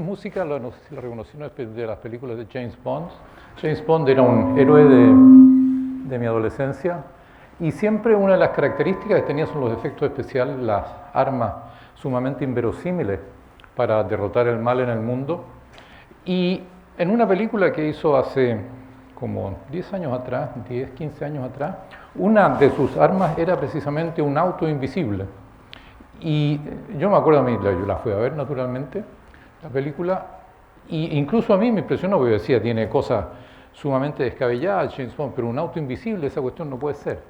música, no sé si la reconocieron, de las películas de James Bond. James Bond era un héroe de mi adolescencia y siempre una de las características que tenía son los efectos especiales, las armas sumamente inverosímiles para derrotar el mal en el mundo. Y en una película que hizo hace como 10 años atrás, 10, 15 años atrás, una de sus armas era precisamente un auto invisible. Y yo me acuerdo, yo la fui a ver naturalmente, la película, y incluso a mí me impresionó porque decía, tiene cosas sumamente descabelladas, James Bond, pero un auto invisible, esa cuestión no puede ser.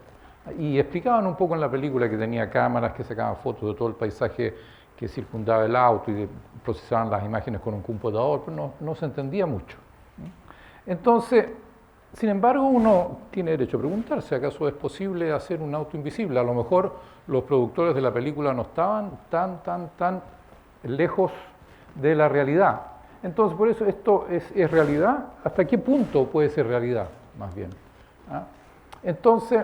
Y explicaban un poco en la película que tenía cámaras que sacaban fotos de todo el paisaje que circundaba el auto y procesaban las imágenes con un computador, pero no se entendía mucho. Entonces, sin embargo, uno tiene derecho a preguntarse, ¿acaso es posible hacer un auto invisible? A lo mejor los productores de la película no estaban tan lejos de la realidad. Entonces, por eso esto es realidad. ¿Hasta qué punto puede ser realidad, más bien? Entonces,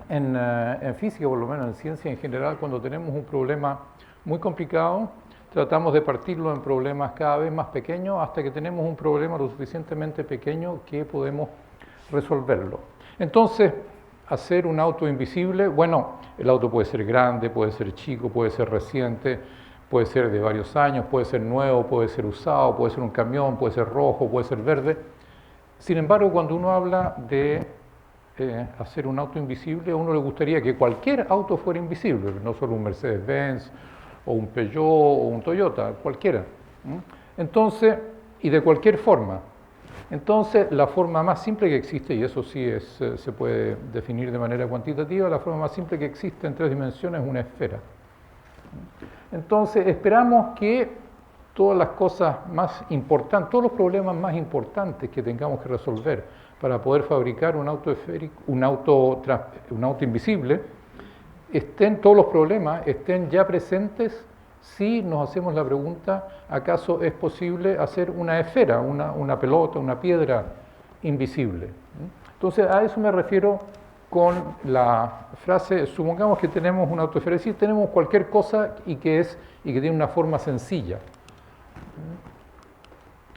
en física, por lo menos en ciencia en general, cuando tenemos un problema muy complicado, tratamos de partirlo en problemas cada vez más pequeños hasta que tenemos un problema lo suficientemente pequeño que podemos resolverlo. Entonces, hacer un auto invisible, bueno, el auto puede ser grande, puede ser chico, puede ser reciente, puede ser de varios años, puede ser nuevo, puede ser usado, puede ser un camión, puede ser rojo, puede ser verde. Sin embargo, cuando uno habla de hacer un auto invisible, a uno le gustaría que cualquier auto fuera invisible, no solo un Mercedes-Benz, o un Peugeot, o un Toyota, cualquiera. Entonces, y de cualquier forma. Entonces, la forma más simple que existe, y eso sí se puede definir de manera cuantitativa, la forma más simple que existe en 3 dimensiones es una esfera. Entonces, esperamos que todas las cosas más importantes, todos los problemas más importantes que tengamos que resolver para poder fabricar un auto esférico, un auto invisible, todos los problemas estén ya presentes si nos hacemos la pregunta, ¿acaso es posible hacer una esfera, una pelota, una piedra invisible? Entonces, a eso me refiero con la frase, supongamos que tenemos una autoesfera, es decir, tenemos cualquier cosa y que tiene una forma sencilla.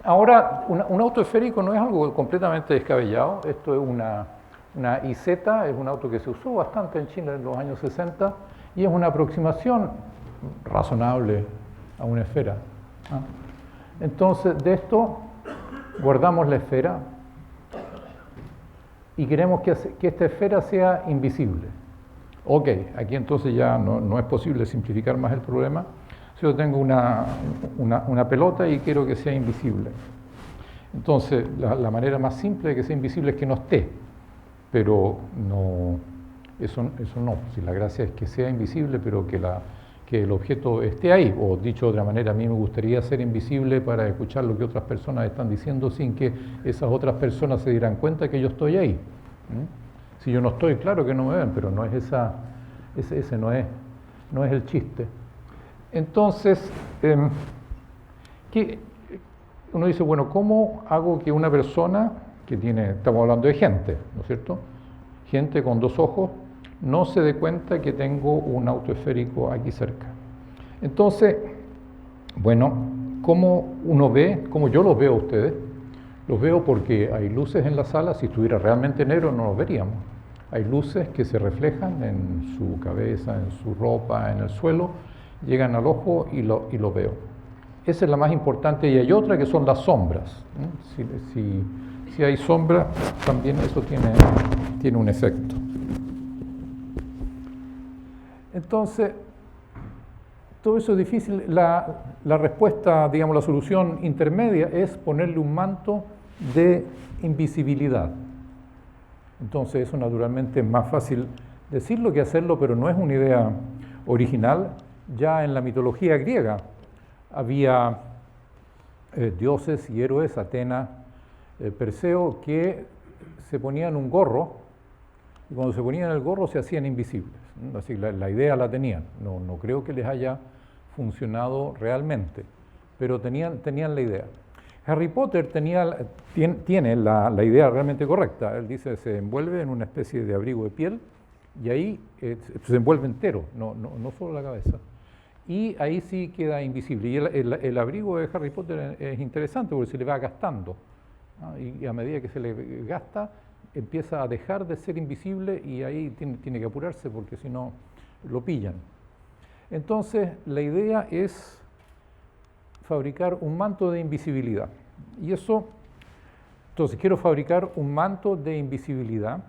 Ahora, un auto esférico no es algo completamente descabellado, esto es una IZ, es un auto que se usó bastante en China en los años 60 y es una aproximación razonable a una esfera. Entonces, de esto guardamos la esfera y queremos que esta esfera sea invisible. Ok, aquí entonces ya no es posible simplificar más el problema. Si yo tengo una pelota y quiero que sea invisible. Entonces, la manera más simple de que sea invisible es que no esté. Pero no, eso no. Si la gracia es que sea invisible, pero que el objeto esté ahí. O dicho de otra manera, a mí me gustaría ser invisible para escuchar lo que otras personas están diciendo sin que esas otras personas se dieran cuenta que yo estoy ahí. Si yo no estoy, claro que no me ven, pero no es ese no es el chiste. Entonces, uno dice, bueno, ¿cómo hago que una persona que estamos hablando de gente, ¿no es cierto? Gente con 2 ojos, no se dé cuenta que tengo un auto esférico aquí cerca. Entonces, bueno, ¿cómo uno ve? ¿Cómo yo los veo a ustedes? Los veo porque hay luces en la sala, si estuviera realmente negro no los veríamos. Hay luces que se reflejan en su cabeza, en su ropa, en el suelo, llegan al ojo y lo veo. Esa es la más importante y hay otra que son las sombras. Si hay sombra, también eso tiene un efecto. Entonces, todo eso es difícil. La respuesta, digamos, la solución intermedia es ponerle un manto de invisibilidad. Entonces, eso naturalmente es más fácil decirlo que hacerlo, pero no es una idea original. Ya en la mitología griega había dioses y héroes, Atena, Perseo, que se ponían un gorro y cuando se ponían el gorro se hacían invisibles. Así la idea la tenían, no creo que les haya funcionado realmente, pero tenían la idea. Harry Potter tiene la idea realmente correcta. Él dice se envuelve en una especie de abrigo de piel y ahí se envuelve entero, no solo la cabeza. y ahí sí queda invisible. Y el abrigo de Harry Potter es interesante porque se le va gastando, ¿no? Y a medida que se le gasta, empieza a dejar de ser invisible y ahí tiene que apurarse porque si no lo pillan. Entonces, la idea es fabricar un manto de invisibilidad. Y eso, entonces quiero fabricar un manto de invisibilidad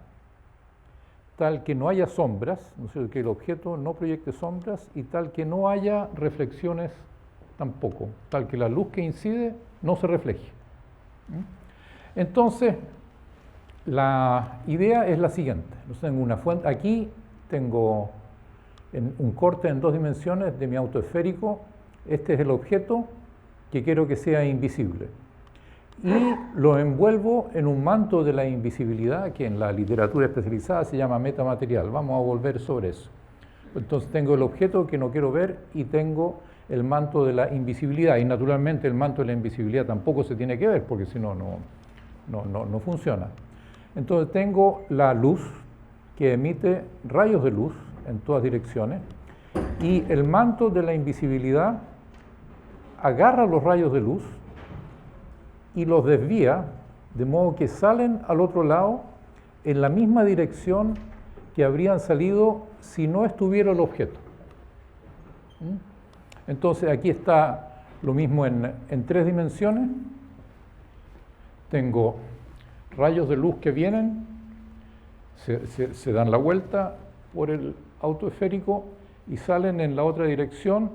tal que no haya sombras, ¿no es cierto?, que el objeto no proyecte sombras y tal que no haya reflexiones tampoco, tal que la luz que incide no se refleje. Entonces, la idea es la siguiente. Tengo una fuente, aquí tengo un corte en 2 dimensiones de mi auto esférico. Este es el objeto que quiero que sea invisible. Y lo envuelvo en un manto de la invisibilidad que en la literatura especializada se llama metamaterial. Vamos a volver sobre eso. Entonces tengo el objeto que no quiero ver y tengo el manto de la invisibilidad. Y naturalmente el manto de la invisibilidad tampoco se tiene que ver porque si no, no funciona. Entonces tengo la luz que emite rayos de luz en todas direcciones y el manto de la invisibilidad agarra los rayos de luz y los desvía de modo que salen al otro lado en la misma dirección que habrían salido si no estuviera el objeto. Entonces aquí está lo mismo en 3 dimensiones. Tengo rayos de luz que vienen, se dan la vuelta por el auto esférico y salen en la otra dirección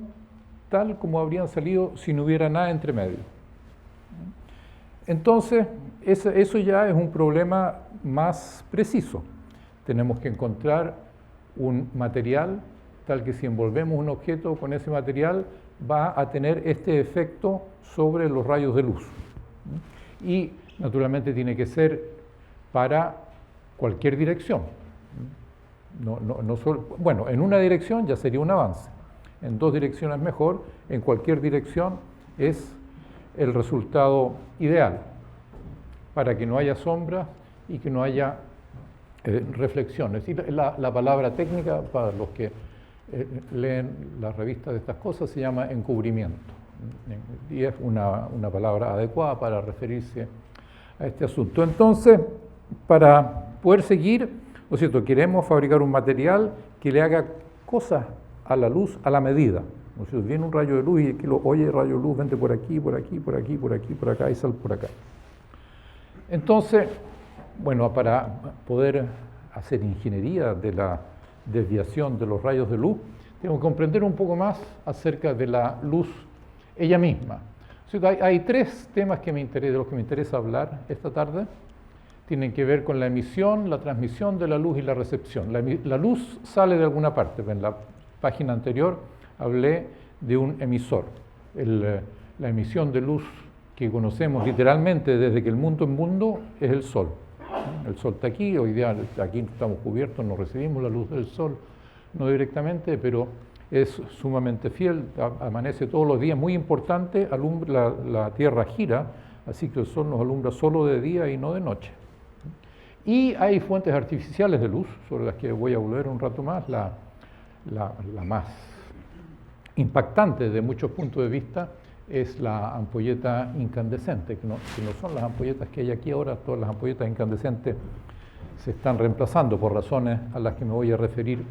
tal como habrían salido si no hubiera nada entre medio. Entonces, eso ya es un problema más preciso. Tenemos que encontrar un material tal que si envolvemos un objeto con ese material va a tener este efecto sobre los rayos de luz. Y naturalmente tiene que ser para cualquier dirección. No solo, bueno, en una dirección ya sería un avance, en 2 direcciones mejor, en cualquier dirección es el resultado ideal para que no haya sombras y que no haya reflexiones. Y la palabra técnica para los que leen las revistas de estas cosas se llama encubrimiento y es una palabra adecuada para referirse a este asunto. Entonces, para poder seguir, ¿no es cierto?, queremos fabricar un material que le haga cosas a la luz a la medida. ¿No es cierto? Viene un rayo de luz y aquí oye, rayo de luz, vente por aquí, por aquí, por aquí, por aquí, por acá y sal por acá. Entonces, bueno, para poder hacer ingeniería de la desviación de los rayos de luz, tengo que comprender un poco más acerca de la luz ella misma. O sea, hay 3 temas de los que me interesa hablar esta tarde. Tienen que ver con la emisión, la transmisión de la luz y la recepción. La luz sale de alguna parte. En la página anterior hablé de un emisor. La emisión de luz que conocemos literalmente desde que el mundo es mundo es el sol. El sol está aquí, hoy día aquí estamos cubiertos, no recibimos la luz del sol, no directamente, pero es sumamente fiel, amanece todos los días, muy importante, la Tierra gira, así que el sol nos alumbra solo de día y no de noche. Y hay fuentes artificiales de luz, sobre las que voy a volver un rato más, la más impactante desde muchos puntos de vista es la ampolleta incandescente, que no son las ampolletas que hay aquí ahora, todas las ampolletas incandescentes se están reemplazando por razones a las que me voy a referir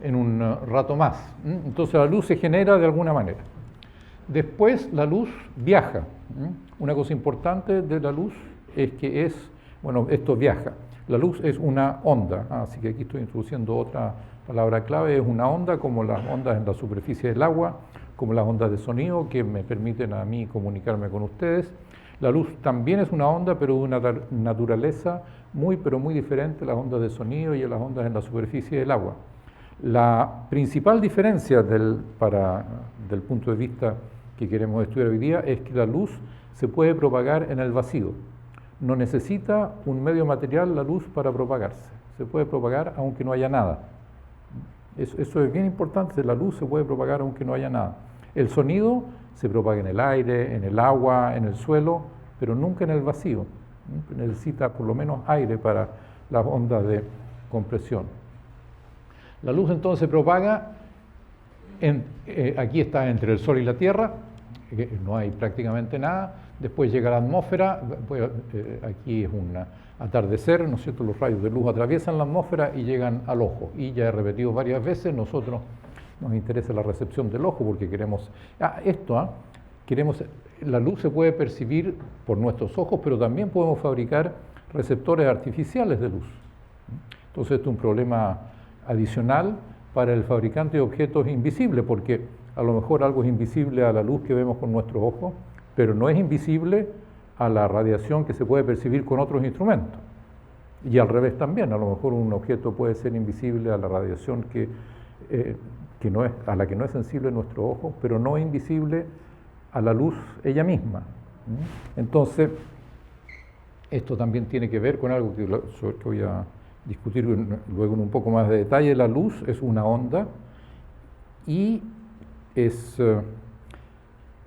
en un rato más. Entonces la luz se genera de alguna manera. Después la luz viaja. Una cosa importante de la luz es que esto viaja. La luz es una onda, así que aquí estoy introduciendo otra palabra clave, es una onda como las ondas en la superficie del agua, como las ondas de sonido que me permiten a mí comunicarme con ustedes. La luz también es una onda, pero de una naturaleza pero muy diferente a las ondas de sonido y a las ondas en la superficie del agua. La principal diferencia del punto de vista que queremos estudiar hoy día es que la luz se puede propagar en el vacío. No necesita un medio material la luz para propagarse. Se puede propagar aunque no haya nada. Eso es bien importante, la luz se puede propagar aunque no haya nada. El sonido se propaga en el aire, en el agua, en el suelo, pero nunca en el vacío. Necesita por lo menos aire para las ondas de compresión. La luz entonces se propaga aquí está entre el Sol y la Tierra, no hay prácticamente nada. Después llega la atmósfera, pues, aquí es un atardecer, ¿no es cierto? Los rayos de luz atraviesan la atmósfera y llegan al ojo. Y ya he repetido varias veces, nosotros nos interesa la recepción del ojo porque queremos... queremos, la luz se puede percibir por nuestros ojos, pero también podemos fabricar receptores artificiales de luz. Entonces, esto es un problema adicional para el fabricante de objetos invisibles, porque a lo mejor algo es invisible a la luz que vemos con nuestros ojos, pero no es invisible a la radiación que se puede percibir con otros instrumentos. Y al revés también, a lo mejor un objeto puede ser invisible a la radiación a la que no es sensible nuestro ojo, pero no es invisible a la luz ella misma. Entonces, esto también tiene que ver con algo sobre que voy a discutir luego en un poco más de detalle. La luz es una onda y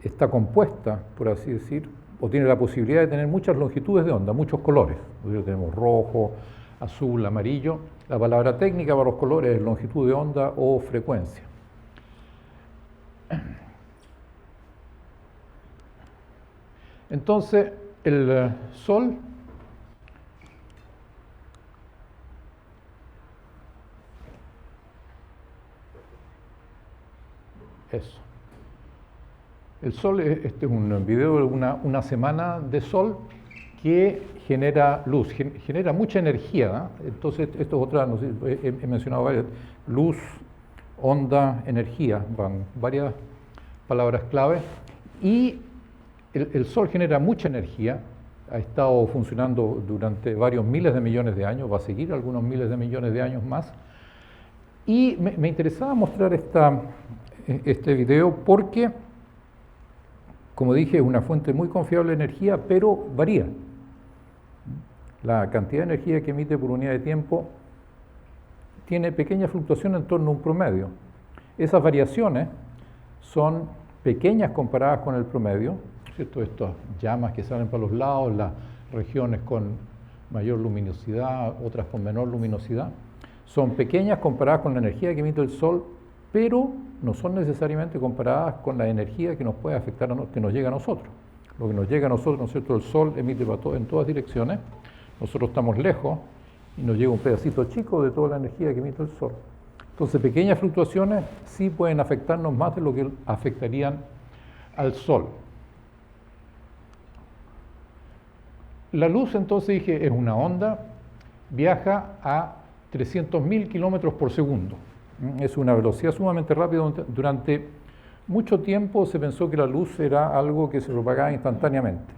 está compuesta, por así decir, o tiene la posibilidad de tener muchas longitudes de onda, muchos colores. Tenemos rojo, azul, amarillo. La palabra técnica para los colores es longitud de onda o frecuencia. Entonces, el Sol eso. El Sol, este es un video de una semana de Sol que genera luz, genera mucha energía, ¿eh? Entonces, esto es otra, no sé, he mencionado varias, luz, onda, energía, van varias palabras clave. Y el Sol genera mucha energía, ha estado funcionando durante varios miles de millones de años, va a seguir algunos miles de millones de años más. Y me interesaba mostrar este video porque, como dije, es una fuente muy confiable de energía, pero varía. La cantidad de energía que emite por unidad de tiempo tiene pequeñas fluctuaciones en torno a un promedio. Esas variaciones son pequeñas comparadas con el promedio, ¿cierto? Estas llamas que salen para los lados, las regiones con mayor luminosidad, otras con menor luminosidad, son pequeñas comparadas con la energía que emite el Sol, pero no son necesariamente comparadas con la energía que nos puede afectar, que nos llega a nosotros. Lo que nos llega a nosotros, ¿no es cierto? El Sol emite en todas direcciones, nosotros estamos lejos y nos llega un pedacito chico de toda la energía que emite el Sol. Entonces, pequeñas fluctuaciones sí pueden afectarnos más de lo que afectarían al Sol. La luz, entonces dije, es una onda, viaja a 300.000 kilómetros por segundo. Es una velocidad sumamente rápida. Durante mucho tiempo se pensó que la luz era algo que se propagaba instantáneamente,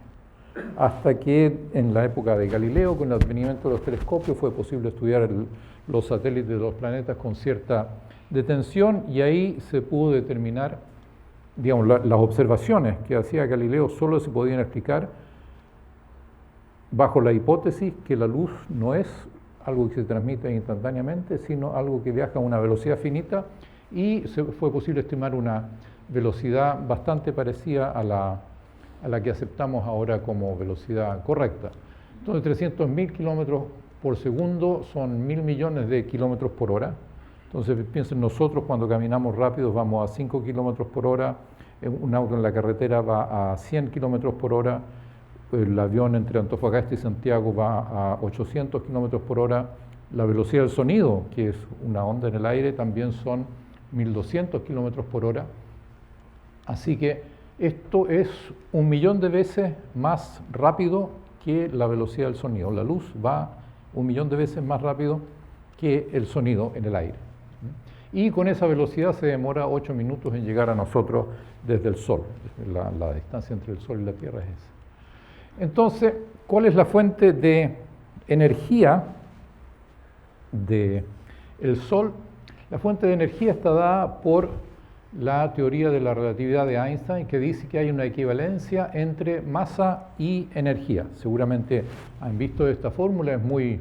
hasta que en la época de Galileo, con el advenimiento de los telescopios, fue posible estudiar los satélites de los planetas con cierta detención, y ahí se pudo determinar, digamos, las observaciones que hacía Galileo solo se podían explicar bajo la hipótesis que la luz no es algo que se transmite instantáneamente, sino algo que viaja a una velocidad finita, y fue posible estimar una velocidad bastante parecida a la que aceptamos ahora como velocidad correcta. Entonces, 300.000 kilómetros por segundo son 1.000 millones de kilómetros por hora. Entonces, piensen, nosotros cuando caminamos rápido vamos a 5 kilómetros por hora, un auto en la carretera va a 100 kilómetros por hora, el avión entre Antofagasta y Santiago va a 800 kilómetros por hora. La velocidad del sonido, que es una onda en el aire, también son 1.200 kilómetros por hora. Así que esto es 1.000.000 de veces más rápido que la velocidad del sonido. La luz va 1.000.000 de veces más rápido que el sonido en el aire. Y con esa velocidad se demora 8 minutos en llegar a nosotros desde el Sol. La distancia entre el Sol y la Tierra es esa. Entonces, ¿cuál es la fuente de energía del Sol? La fuente de energía está dada por la teoría de la relatividad de Einstein, que dice que hay una equivalencia entre masa y energía. Seguramente han visto esta fórmula, es muy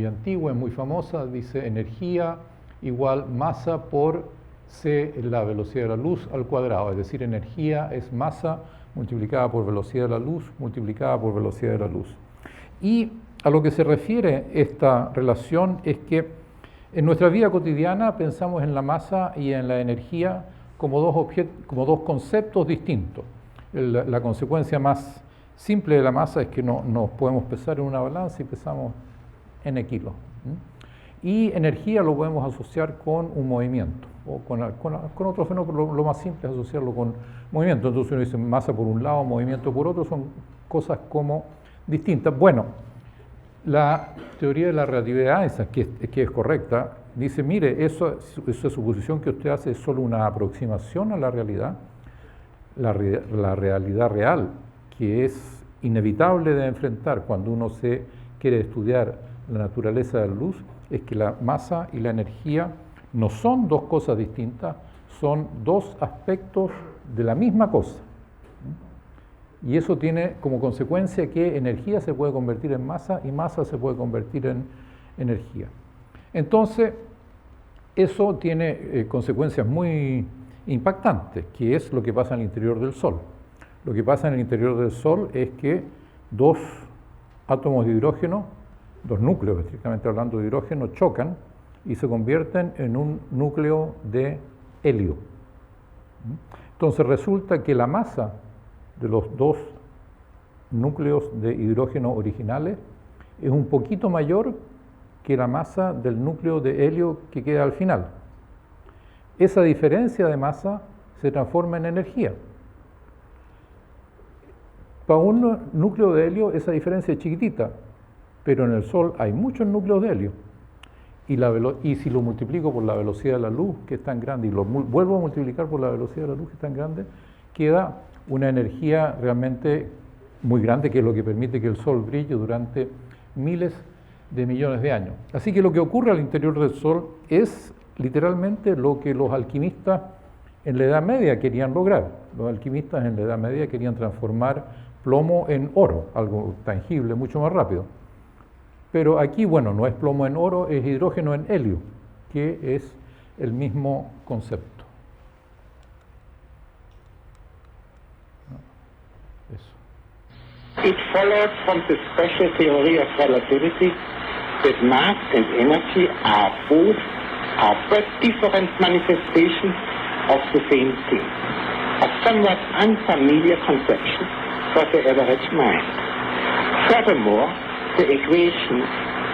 antigua, es muy famosa. Dice energía igual masa por c, la velocidad de la luz, al cuadrado. Es decir, energía es masa multiplicada por velocidad de la luz, multiplicada por velocidad de la luz. Y a lo que se refiere esta relación es que En nuestra vida cotidiana pensamos en la masa y en la energía como dos conceptos distintos. La consecuencia más simple de la masa es que no nos podemos pesar en una balanza y pesamos n kilos. Y energía lo podemos asociar con un movimiento, o con otro fenómeno. Lo más simple es asociarlo con movimiento. Entonces uno dice masa por un lado, movimiento por otro, son cosas como distintas. Bueno, la teoría de la relatividad de Einstein, que es correcta, dice, mire, esa suposición que usted hace es solo una aproximación a la realidad. La realidad real, que es inevitable de enfrentar cuando uno se quiere estudiar la naturaleza de la luz, es que la masa y la energía no son dos cosas distintas, son dos aspectos de la misma cosa. Y eso tiene como consecuencia que energía se puede convertir en masa y masa se puede convertir en energía. Entonces, eso tiene consecuencias muy impactantes, que es lo que pasa en el interior del Sol. Lo que pasa en el interior del Sol es que dos átomos de hidrógeno, dos núcleos, estrictamente hablando de hidrógeno, chocan y se convierten en un núcleo de helio. Entonces resulta que la masa de los dos núcleos de hidrógeno originales es un poquito mayor que la masa del núcleo de helio que queda al final. Esa diferencia de masa se transforma en energía. Para un núcleo de helio esa diferencia es chiquitita, pero en el Sol hay muchos núcleos de helio. Y si lo multiplico por la velocidad de la luz, que es tan grande, y lo vuelvo a multiplicar por la velocidad de la luz, que es tan grande, queda una energía realmente muy grande, que es lo que permite que el Sol brille durante miles de millones de años. Así que lo que ocurre al interior del Sol es literalmente lo que los alquimistas en la Edad Media querían lograr. Los alquimistas en la Edad Media querían transformar plomo en oro, algo tangible, mucho más rápido. Pero aquí, bueno, no es plomo en oro, es hidrógeno en helio, que es el mismo concepto. It followed from the special theory of relativity that mass and energy are but different manifestations of the same thing, a somewhat unfamiliar conception for the average mind. Furthermore, the equation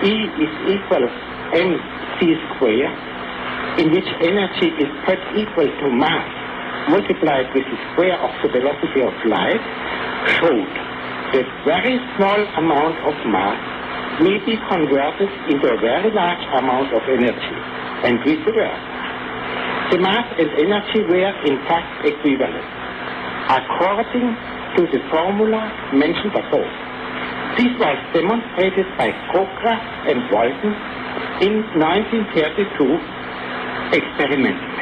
E is equal to mc squared, in which energy is put equal to mass multiplied with the square of the velocity of light, showed that very small amount of mass may be converted into a very large amount of energy, and vice versa. The mass and energy were in fact equivalent, according to the formula mentioned above. This was demonstrated by Kokra and Walton in 1932 experimentally.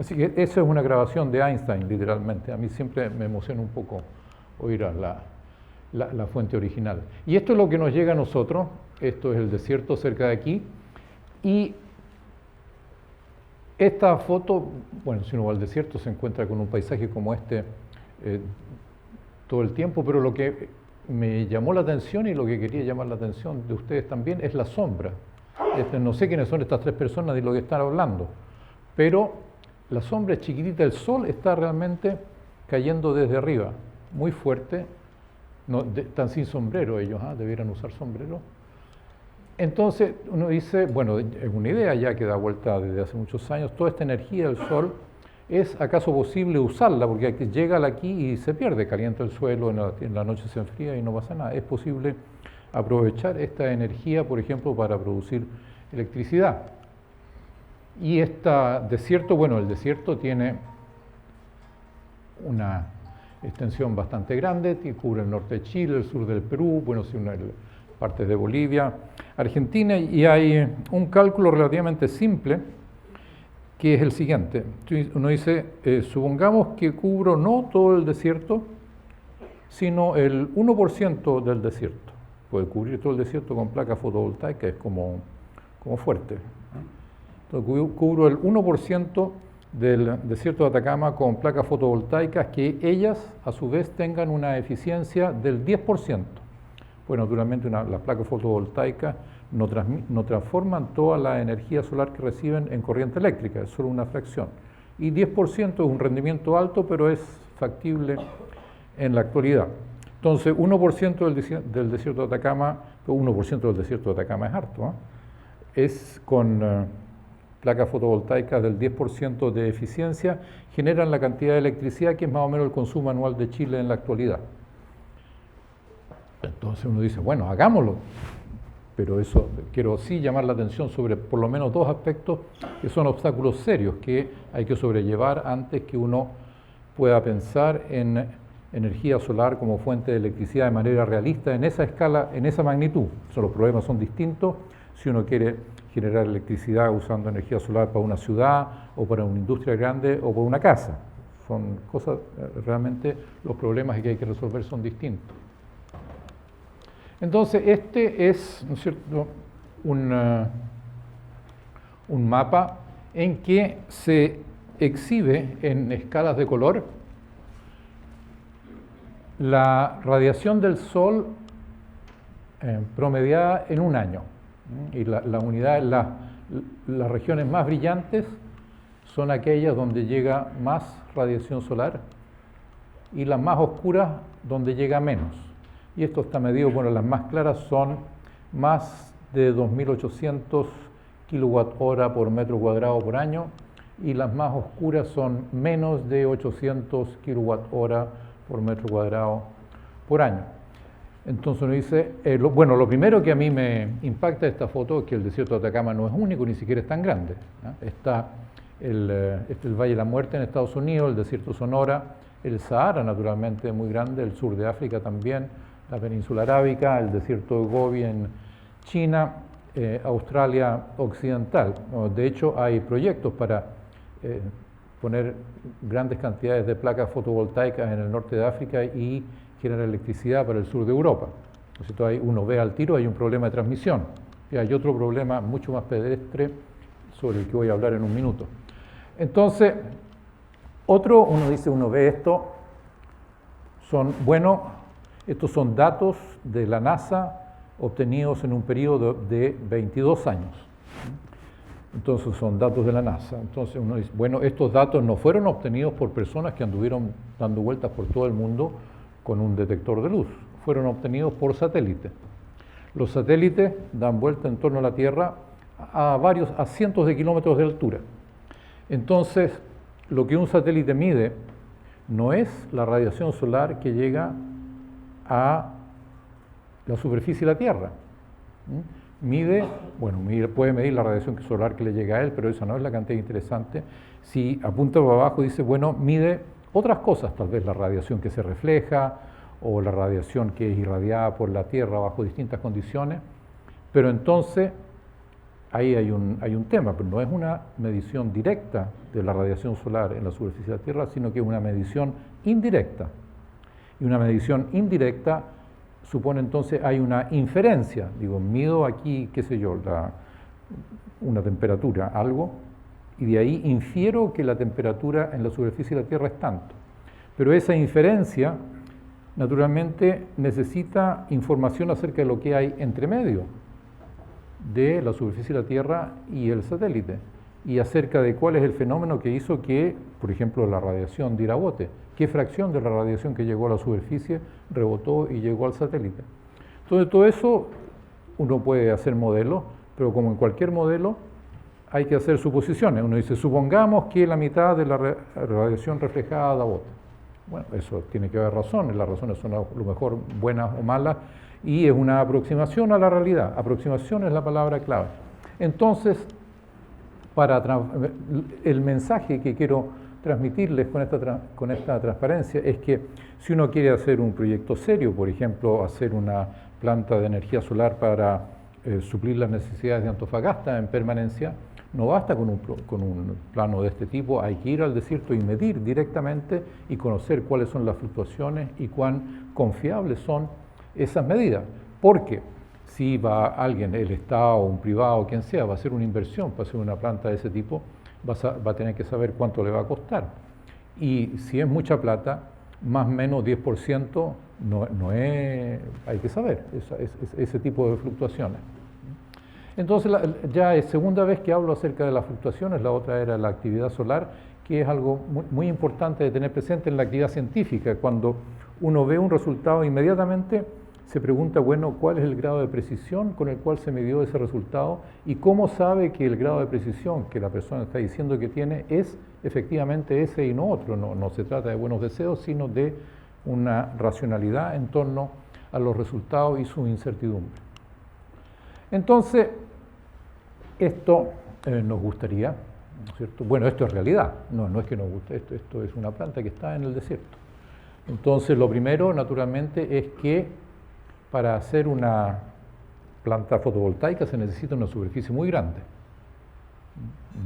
Así que esa es una grabación de Einstein, literalmente. A mí siempre me emociona un poco oír la fuente original. Y esto es lo que nos llega a nosotros. Esto es el desierto cerca de aquí. Y esta foto, bueno, si uno va al desierto se encuentra con un paisaje como este todo el tiempo, pero lo que me llamó la atención y lo que quería llamar la atención de ustedes también es la sombra. No sé quiénes son estas tres personas de lo que están hablando, pero la sombra es chiquitita, el sol está realmente cayendo desde arriba, muy fuerte. Están sin sombrero ellos, debieran usar sombrero. Entonces uno dice, bueno, es una idea ya que da vuelta desde hace muchos años, toda esta energía del sol, ¿es acaso posible usarla? Porque llega aquí y se pierde, calienta el suelo, en la noche se enfría y no pasa nada. ¿Es posible aprovechar esta energía, por ejemplo, para producir electricidad? Y este desierto, bueno, el desierto tiene una extensión bastante grande, que cubre el norte de Chile, el sur del Perú, bueno, partes de Bolivia, Argentina, y hay un cálculo relativamente simple, que es el siguiente. Uno dice, supongamos que cubro no todo el desierto, sino el 1% del desierto. Puede cubrir todo el desierto con placa fotovoltaica, es como fuerte. Entonces, cubro el 1% del desierto de Atacama con placas fotovoltaicas, que ellas a su vez tengan una eficiencia del 10%. Pues naturalmente las placas fotovoltaicas no transforman toda la energía solar que reciben en corriente eléctrica, es solo una fracción. Y 10% es un rendimiento alto, pero es factible en la actualidad. Entonces, 1% del desierto de Atacama, 1% del desierto de Atacama es harto, es con placas fotovoltaicas del 10% de eficiencia, generan la cantidad de electricidad que es más o menos el consumo anual de Chile en la actualidad. Entonces uno dice, bueno, hagámoslo, pero eso quiero sí llamar la atención sobre por lo menos dos aspectos que son obstáculos serios que hay que sobrellevar antes que uno pueda pensar en energía solar como fuente de electricidad de manera realista en esa escala, en esa magnitud. Los problemas son distintos si uno quiere generar electricidad usando energía solar para una ciudad o para una industria grande o para una casa. Son cosas, realmente los problemas que hay que resolver son distintos. Entonces, este es, ¿no es cierto?, un mapa en que se exhibe en escalas de color la radiación del Sol promediada en un año. Y la unidad, las regiones más brillantes son aquellas donde llega más radiación solar y las más oscuras donde llega menos. Y esto está medido, bueno, las más claras son más de 2.800 kWh por metro cuadrado por año y las más oscuras son menos de 800 kWh por metro cuadrado por año. Entonces uno dice, bueno, lo primero que a mí me impacta de esta foto es que el desierto de Atacama no es único, ni siquiera es tan grande, ¿no? Está el Valle de la Muerte en Estados Unidos, el desierto Sonora, el Sahara naturalmente muy grande, el sur de África también, la península arábica, el desierto de Gobi en China, Australia occidental. De hecho, hay proyectos para poner grandes cantidades de placas fotovoltaicas en el norte de África y generar electricidad para el sur de Europa. Entonces, uno ve al tiro, hay un problema de transmisión. Y hay otro problema mucho más pedestre sobre el que voy a hablar en un minuto. Entonces, uno ve esto, estos son datos de la NASA obtenidos en un periodo de 22 años. Entonces son datos de la NASA. Entonces uno dice, bueno, estos datos no fueron obtenidos por personas que anduvieron dando vueltas por todo el mundo con un detector de luz, fueron obtenidos por satélite. Los satélites dan vuelta en torno a la Tierra a cientos de kilómetros de altura. Entonces, lo que un satélite mide no es la radiación solar que llega a la superficie de la Tierra. Puede medir la radiación solar que le llega a él, pero esa no es la cantidad interesante. Si apunta para abajo, dice, bueno, mide otras cosas, tal vez la radiación que se refleja o la radiación que es irradiada por la Tierra bajo distintas condiciones, pero entonces ahí hay un tema, pero no es una medición directa de la radiación solar en la superficie de la Tierra, sino que es una medición indirecta. Y una medición indirecta supone entonces hay una inferencia, mido aquí, qué sé yo, una temperatura, algo, y de ahí infiero que la temperatura en la superficie de la Tierra es tanto. Pero esa inferencia, naturalmente, necesita información acerca de lo que hay entre medio de la superficie de la Tierra y el satélite, y acerca de cuál es el fenómeno que hizo que, por ejemplo, la radiación diera bote, qué fracción de la radiación que llegó a la superficie rebotó y llegó al satélite. Entonces, todo eso uno puede hacer modelos, pero como en cualquier modelo, hay que hacer suposiciones. Uno dice, supongamos que la mitad de la radiación reflejada da bote. Bueno, eso tiene que haber razones, las razones son a lo mejor buenas o malas, y es una aproximación a la realidad. Aproximación es la palabra clave. Entonces, el mensaje que quiero transmitirles con esta transparencia es que si uno quiere hacer un proyecto serio, por ejemplo, hacer una planta de energía solar para suplir las necesidades de Antofagasta en permanencia, no basta con un plano de este tipo, hay que ir al desierto y medir directamente y conocer cuáles son las fluctuaciones y cuán confiables son esas medidas. Porque si va alguien, el Estado, un privado, quien sea, va a hacer una inversión para hacer una planta de ese tipo, va a tener que saber cuánto le va a costar. Y si es mucha plata, más o menos 10% no es, hay que saber ese tipo de fluctuaciones. Entonces, ya es segunda vez que hablo acerca de las fluctuaciones, la otra era la actividad solar, que es algo muy importante de tener presente en la actividad científica. Cuando uno ve un resultado, inmediatamente se pregunta, bueno, ¿cuál es el grado de precisión con el cual se midió ese resultado? ¿Y cómo sabe que el grado de precisión que la persona está diciendo que tiene es efectivamente ese y no otro? No se trata de buenos deseos, sino de una racionalidad en torno a los resultados y su incertidumbre. Entonces, esto nos gustaría, ¿no es cierto? Bueno, esto es realidad, no es que nos guste, esto es una planta que está en el desierto. Entonces, lo primero, naturalmente, es que para hacer una planta fotovoltaica se necesita una superficie muy grande.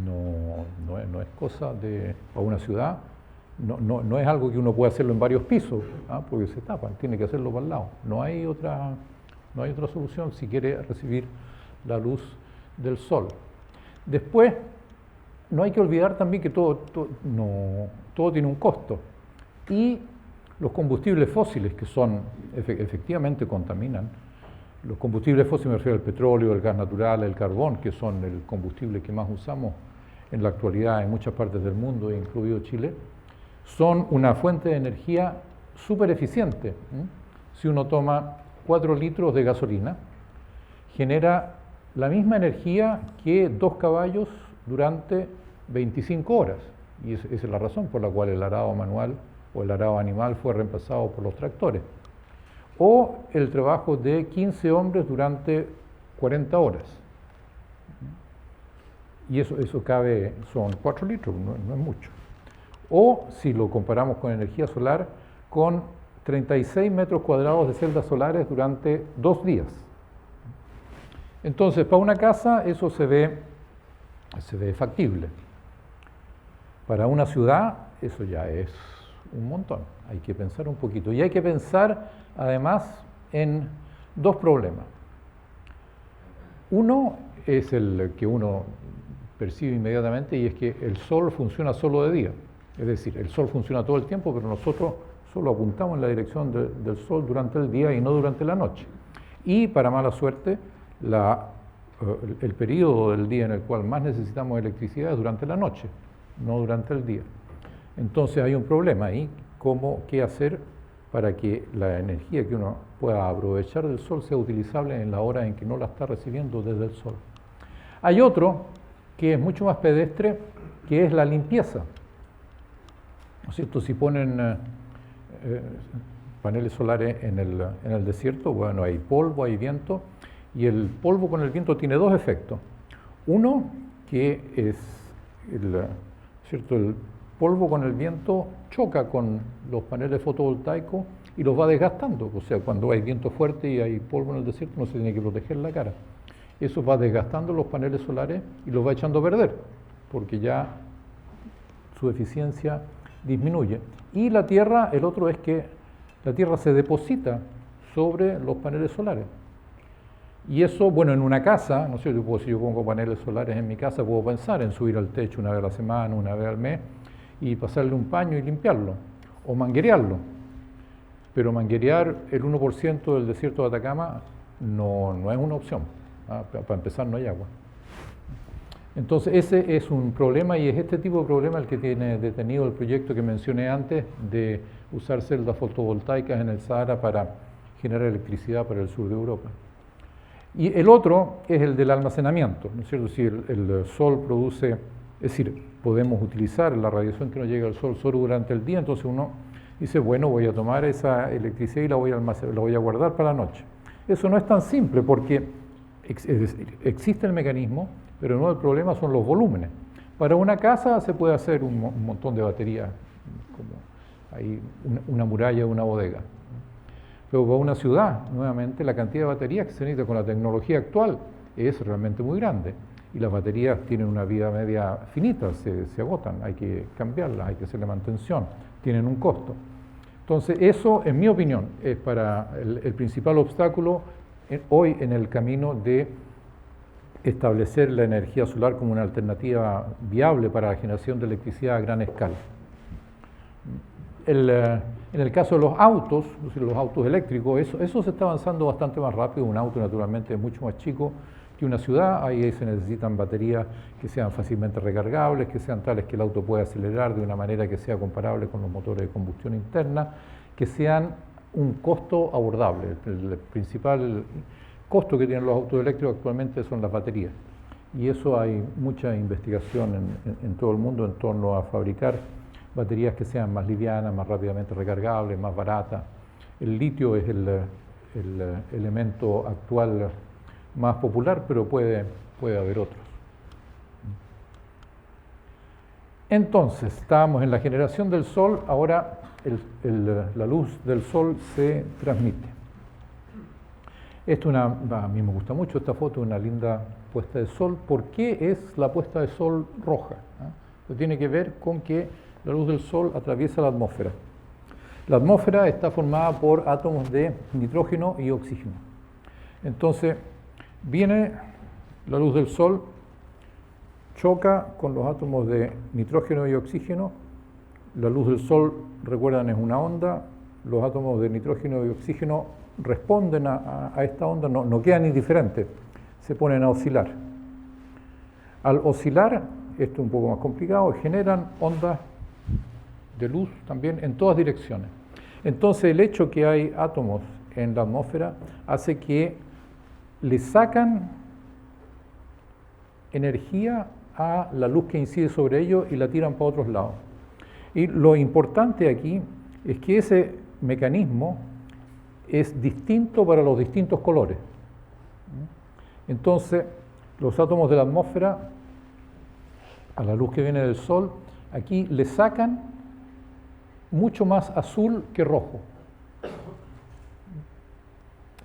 No es cosa de para una ciudad, no es algo que uno pueda hacerlo en varios pisos, porque se tapan, tiene que hacerlo para el lado. No hay otra solución si quiere recibir la luz del sol. Después, no hay que olvidar también que todo tiene un costo. Y los combustibles fósiles, que son efectivamente contaminan, los combustibles fósiles, me refiero al petróleo, el gas natural, el carbón, que son el combustible que más usamos en la actualidad en muchas partes del mundo, incluido Chile, son una fuente de energía súper eficiente. Si uno toma 4 litros de gasolina, genera la misma energía que 2 caballos durante 25 horas. Y esa es la razón por la cual el arado manual o el arado animal fue reemplazado por los tractores. O el trabajo de 15 hombres durante 40 horas. Y eso cabe, son 4 litros, no es mucho. O si lo comparamos con energía solar, con 36 metros cuadrados de celdas solares durante 2 días. Entonces, para una casa eso se ve factible. Para una ciudad eso ya es un montón, hay que pensar un poquito. Y hay que pensar además en 2 problemas. Uno es el que uno percibe inmediatamente y es que el sol funciona solo de día. Es decir, el sol funciona todo el tiempo, pero nosotros solo apuntamos en la dirección del sol durante el día y no durante la noche. Y para mala suerte, el periodo del día en el cual más necesitamos electricidad es durante la noche, no durante el día. Entonces hay un problema ahí, qué hacer para que la energía que uno pueda aprovechar del sol sea utilizable en la hora en que no la está recibiendo desde el sol. Hay otro que es mucho más pedestre, que es la limpieza. ¿No es cierto? Si ponen paneles solares en el desierto, bueno, hay polvo, hay viento, y el polvo con el viento tiene 2 efectos. Uno, que es el polvo con el viento choca con los paneles fotovoltaicos y los va desgastando. O sea, cuando hay viento fuerte y hay polvo en el desierto, no se tiene que proteger la cara. Eso va desgastando los paneles solares y los va echando a perder, porque ya su eficiencia disminuye. Y la tierra, el otro es que la tierra se deposita sobre los paneles solares. Y eso, bueno, en una casa, no sé, si yo pongo paneles solares en mi casa, puedo pensar en subir al techo una vez a la semana, una vez al mes, y pasarle un paño y limpiarlo, o manguerearlo. Pero manguerear el 1% del desierto de Atacama no es una opción. Para empezar, no hay agua. Entonces, ese es un problema, y es este tipo de problema el que tiene detenido el proyecto que mencioné antes de usar celdas fotovoltaicas en el Sahara para generar electricidad para el sur de Europa. Y el otro es el del almacenamiento, ¿no es cierto? Si el sol produce, es decir, podemos utilizar la radiación que nos llega al sol solo durante el día, entonces uno dice, bueno, voy a tomar esa electricidad y la voy a guardar para la noche. Eso no es tan simple porque existe el mecanismo, pero no, el problema son los volúmenes. Para una casa se puede hacer un montón de baterías, como hay una muralla, una bodega. Pero para una ciudad, nuevamente, la cantidad de baterías que se necesita con la tecnología actual es realmente muy grande. Y las baterías tienen una vida media finita, se agotan, hay que cambiarlas, hay que hacerle mantención, tienen un costo. Entonces, eso, en mi opinión, es para el principal obstáculo hoy en el camino de establecer la energía solar como una alternativa viable para la generación de electricidad a gran escala. En el caso de los autos eléctricos, eso se está avanzando bastante más rápido. Un auto naturalmente es mucho más chico que una ciudad. Ahí se necesitan baterías que sean fácilmente recargables, que sean tales que el auto pueda acelerar de una manera que sea comparable con los motores de combustión interna, que sean un costo abordable. El principal costo que tienen los autos eléctricos actualmente son las baterías. Y eso hay mucha investigación en todo el mundo en torno a fabricar baterías que sean más livianas, más rápidamente recargables, más baratas. El litio es el elemento actual más popular, pero puede haber otros. Entonces, estábamos en la generación del Sol, ahora la luz del Sol se transmite. A mí me gusta mucho esta foto, una linda puesta de sol. ¿Por qué es la puesta de sol roja? Tiene que ver con que la luz del Sol atraviesa la atmósfera. La atmósfera está formada por átomos de nitrógeno y oxígeno. Entonces, viene la luz del Sol, choca con los átomos de nitrógeno y oxígeno. La luz del Sol, recuerdan, es una onda. Los átomos de nitrógeno y oxígeno responden a esta onda, no quedan indiferentes, se ponen a oscilar. Al oscilar, esto es un poco más complicado, generan ondas de luz también en todas direcciones. Entonces, el hecho que hay átomos en la atmósfera hace que le sacan energía a la luz que incide sobre ellos y la tiran para otros lados. Y lo importante aquí es que ese mecanismo es distinto para los distintos colores. Entonces, los átomos de la atmósfera, a la luz que viene del Sol, aquí le sacan mucho más azul que rojo.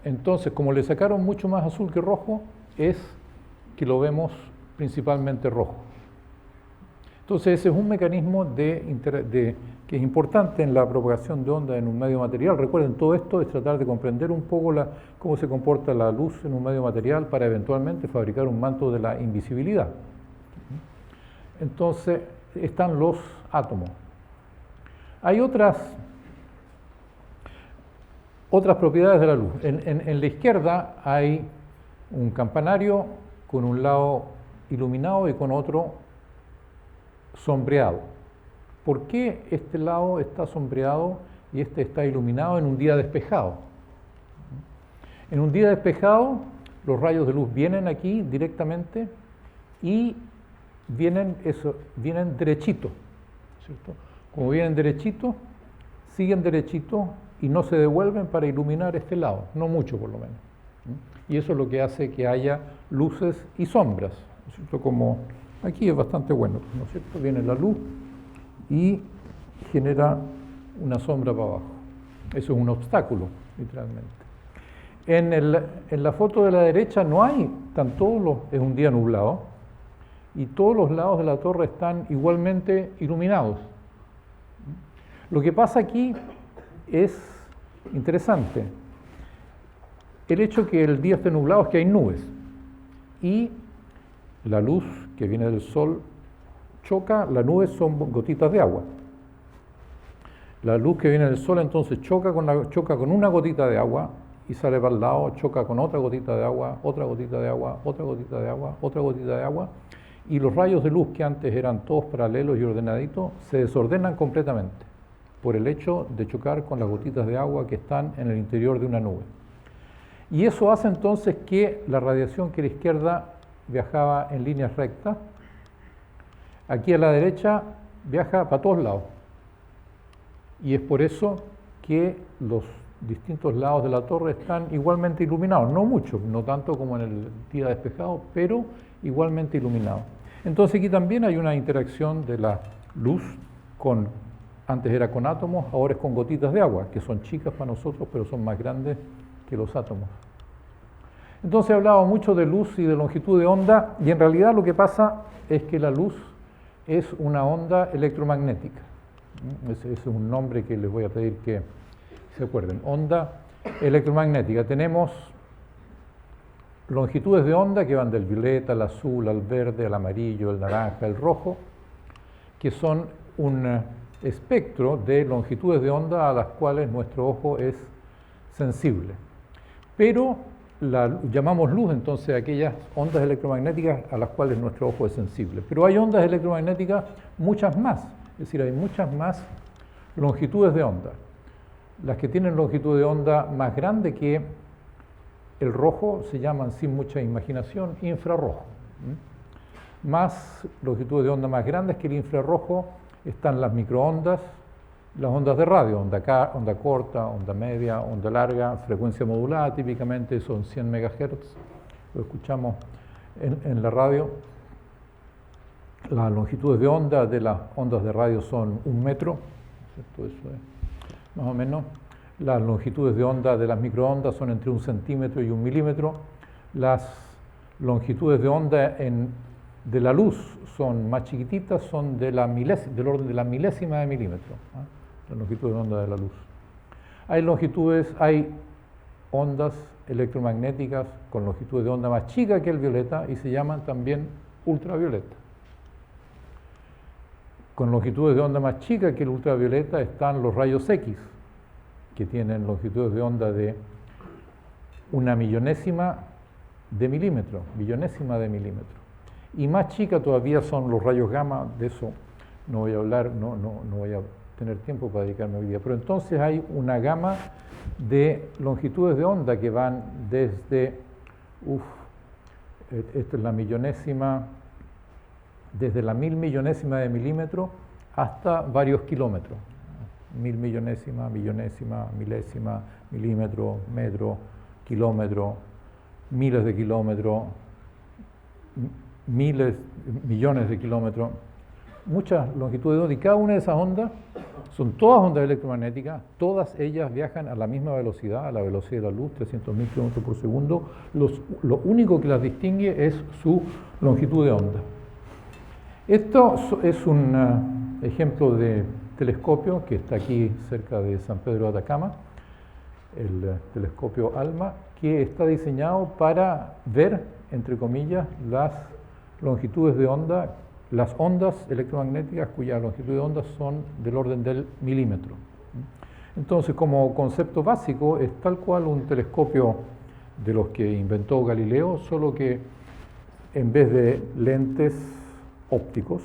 Entonces, como le sacaron mucho más azul que rojo, es que lo vemos principalmente rojo. Entonces, ese es un mecanismo que es importante en la propagación de ondas en un medio material. Recuerden, todo esto es tratar de comprender un poco cómo se comporta la luz en un medio material para eventualmente fabricar un manto de la invisibilidad. Entonces, están los átomos. Hay otras propiedades de la luz. En la izquierda hay un campanario con un lado iluminado y con otro sombreado. ¿Por qué este lado está sombreado y este está iluminado en un día despejado? En un día despejado, los rayos de luz vienen aquí directamente y vienen derechitos, ¿cierto? Como vienen derechitos, siguen derechitos y no se devuelven para iluminar este lado, no mucho por lo menos. Y eso es lo que hace que haya luces y sombras, ¿no es cierto? Como aquí es bastante bueno, ¿no es cierto? Viene la luz y genera una sombra para abajo. Eso es un obstáculo, literalmente. En la foto de la derecha no hay, es un día nublado, y todos los lados de la torre están igualmente iluminados. Lo que pasa aquí es interesante. El hecho que el día esté nublado es que hay nubes, y la luz que viene del Sol choca, las nubes son gotitas de agua. La luz que viene del Sol entonces choca con una gotita de agua y sale para el lado, choca con otra gotita de agua, otra gotita de agua, otra gotita de agua, otra gotita de agua, y los rayos de luz que antes eran todos paralelos y ordenaditos se desordenan completamente por el hecho de chocar con las gotitas de agua que están en el interior de una nube. Y eso hace entonces que la radiación que a la izquierda viajaba en líneas rectas, aquí a la derecha viaja para todos lados. Y es por eso que los distintos lados de la torre están igualmente iluminados, no mucho, no tanto como en el día despejado, pero igualmente iluminados. Entonces aquí también hay una interacción de la luz antes era con átomos, ahora es con gotitas de agua, que son chicas para nosotros, pero son más grandes que los átomos. Entonces he hablado mucho de luz y de longitud de onda, y en realidad lo que pasa es que la luz es una onda electromagnética. Ese es un nombre que les voy a pedir que se acuerden. Onda electromagnética. Tenemos longitudes de onda que van del violeta al azul, al verde, al amarillo, al naranja, al rojo, que son un espectro de longitudes de onda a las cuales nuestro ojo es sensible. Pero llamamos luz entonces aquellas ondas electromagnéticas a las cuales nuestro ojo es sensible. Pero hay ondas electromagnéticas muchas más, es decir, hay muchas más longitudes de onda. Las que tienen longitud de onda más grande que el rojo se llaman, sin mucha imaginación, infrarrojo. Más longitudes de onda más grandes que el infrarrojo están las microondas, las ondas de radio, onda corta, onda media, onda larga, frecuencia modulada, típicamente son 100 MHz, lo escuchamos en la radio. Las longitudes de onda de las ondas de radio son 1 metro, ¿cierto? Eso es más o menos. Las longitudes de onda de las microondas son entre 1 centímetro y 1 milímetro. Las longitudes de onda de la luz son más chiquititas, son del orden de la milésima de milímetro, ¿eh? La longitud de onda de la luz. Hay ondas electromagnéticas con longitudes de onda más chica que el violeta y se llaman también ultravioleta. Con longitudes de onda más chica que el ultravioleta están los rayos X, que tienen longitudes de onda de 1/millonésima de milímetro, billonésima de milímetro. Y más chica todavía son los rayos gamma, de eso no voy a hablar, no voy a tener tiempo para dedicarme hoy día. Pero entonces hay una gama de longitudes de onda que van desde, esta es la millonésima, desde la 1000 millonésima de milímetro hasta varios kilómetros. 1000 millonésima, millonésima, milésima, milímetro, metro, kilómetro, miles de kilómetros, millones de kilómetros, muchas longitudes de onda, y cada una de esas ondas son todas ondas electromagnéticas, todas ellas viajan a la misma velocidad, a la velocidad de la luz, 300.000 kilómetros por segundo. Lo único que las distingue es su longitud de onda. Esto es un ejemplo de telescopio que está aquí cerca de San Pedro de Atacama, el telescopio ALMA, que está diseñado para ver, entre comillas, las longitudes de onda, las ondas electromagnéticas cuya longitud de onda son del orden del milímetro. Entonces, como concepto básico, es tal cual un telescopio de los que inventó Galileo, solo que en vez de lentes ópticos,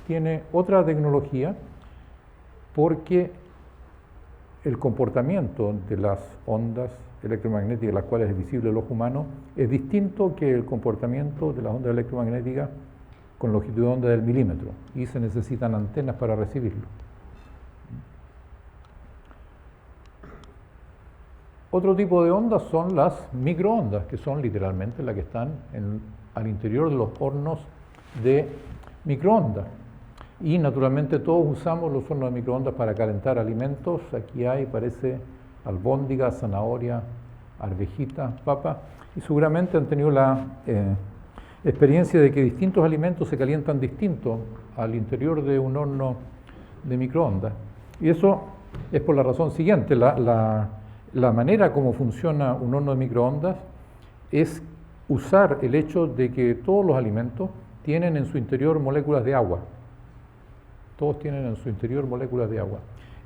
tiene otra tecnología, porque el comportamiento de las ondas electromagnéticas, las cuales es visible al ojo humano, es distinto que el comportamiento de las ondas electromagnéticas con longitud de onda del milímetro, y se necesitan antenas para recibirlo. Otro tipo de ondas son las microondas, que son literalmente las que están al interior de los hornos de microondas. Y naturalmente todos usamos los hornos de microondas para calentar alimentos. Aquí hay, parece, albóndiga, zanahoria, arvejita, papa, y seguramente han tenido la experiencia de que distintos alimentos se calientan distintos al interior de un horno de microondas. Y eso es por la razón siguiente: la manera como funciona un horno de microondas es usar el hecho de que todos los alimentos tienen en su interior moléculas de agua. Todos tienen en su interior moléculas de agua.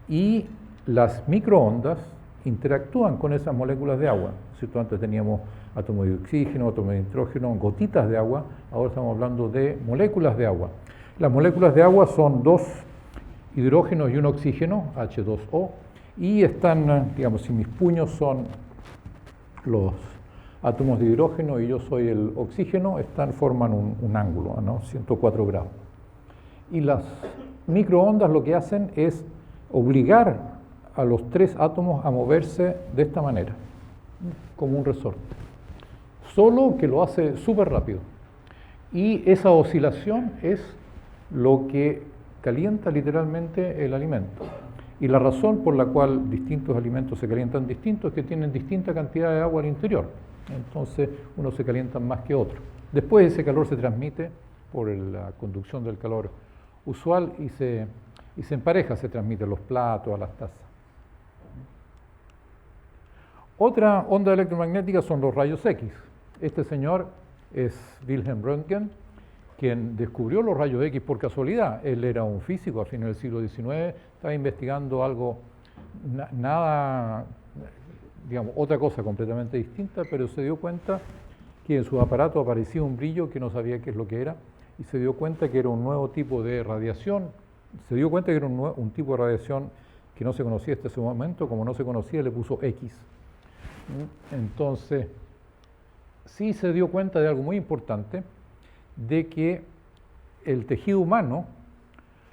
Y las microondas interactúan con esas moléculas de agua. ¿Cierto? Antes teníamos átomos de oxígeno, átomos de nitrógeno, gotitas de agua. Ahora estamos hablando de moléculas de agua. Las moléculas de agua son 2 hidrógenos y un oxígeno, H2O, y están, digamos, si mis puños son los átomos de hidrógeno y yo soy el oxígeno, forman un ángulo, ¿no? 104 grados. Y las microondas lo que hacen es obligar a los 3 átomos a moverse de esta manera, como un resorte. Solo que lo hace súper rápido. Y esa oscilación es lo que calienta literalmente el alimento. Y la razón por la cual distintos alimentos se calientan distintos es que tienen distinta cantidad de agua al interior. Entonces, unos se calientan más que otros. Después ese calor se transmite por la conducción del calor usual y se empareja, se transmite a los platos, a las tazas. Otra onda electromagnética son los rayos X. Este señor es Wilhelm Röntgen, quien descubrió los rayos X por casualidad. Él era un físico a fines del siglo XIX, estaba investigando algo nada digamos, otra cosa completamente distinta, pero se dio cuenta que en su aparato aparecía un brillo que no sabía qué es lo que era, y se dio cuenta que era un nuevo tipo de radiación, se dio cuenta que era un tipo de radiación que no se conocía hasta ese momento, como no se conocía le puso X. Entonces, sí se dio cuenta de algo muy importante, de que el tejido humano